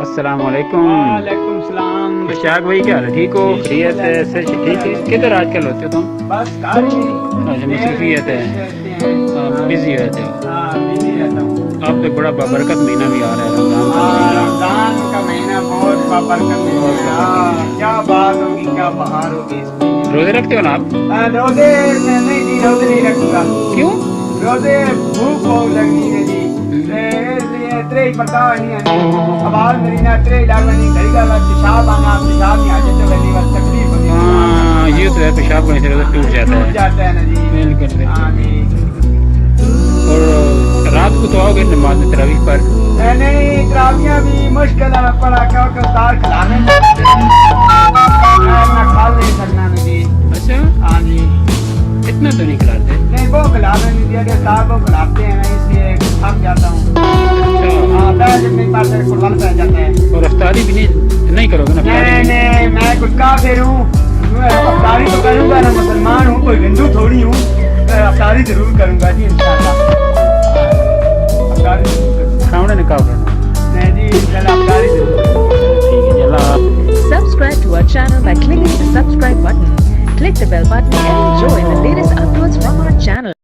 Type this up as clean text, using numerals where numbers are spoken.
السلام علیکم۔ وعلیکم السلام۔ اشتیاق بھائی کیا حال ہے؟ ٹھیک ہو؟ خیریت ہے؟ سے ٹھیک ہے؟ کدھر آج کل ہوتے ہو تم؟ بس کار ہی اچھا مصروفیت ہے، بزی رہتے ہو بزی رہتا ہوں۔ آپ تو بڑا بابرکت مہینہ بھی آ رہا ہے، رمضان کا مہینہ۔ رمضان کا مہینہ بہت بابرکت مہینہ ہے۔ کیا بات ہوگی، کیا بہار ہوگی اس مہینے۔ روزے رکھتے ہو نا آپ؟ روزے نہیں جی، روزے نہیں رکھوں گا۔ کیوں؟ روزے بھوک بہت لگنی ہے جی، اس لیے اترے ہی پکا نہیں ہے۔ اب آج میری نہ اترے علاقہ نہیں گھڑی کا پیشاب آنا، پیشاب نہیں آجے تو گلی بس تکلیف ہوگی۔ ہاں یہ تو ہے، پیشاب کرنے سے روزہ ٹوٹ جاتا ٹوٹ ہے۔ جاتا ہے نا جی۔ بالکل ہاں بالکل۔ جی۔ اور رات کو تو آؤ گے نماز تراویح پر؟ نہیں، تراویحاں بھی مشکل ہے پڑھا کیونکہ استاد کھلانے میں میں کھا نہیں سکنا نا جی۔ اچھا ہاں جی، اتنا تو نہیں کھلاتے؟ نہیں وہ کھلانے نہیں دیا کہ استاد کو کھلاتے ہیں نا، اس لیے تھک جاتا ہوں۔ اچھا، ہاں بیٹھ نہیں پاتے، قربان پہ جاتا ہے۔ اور افطاری بھی نہیں کرو گے نا؟ نہیں نہیں، میں کچھ کافر ہوں، افطاری تو کروں گا نا، مسلمان ہوں، کوئی ہندو تھوڑی ہوں۔ افطاری ضرور کروں گا جی انشاءاللہ۔ افطاری ضرور کروں گا۔ کھاؤں نے کہا کرنا۔ نہیں جی انشاءاللہ افطاری ضرور کروں گا۔ ٹھیک ہے جی، اللہ حافظ۔ Subscribe to our channel by clicking the subscribe button. Click the bell button and enjoy the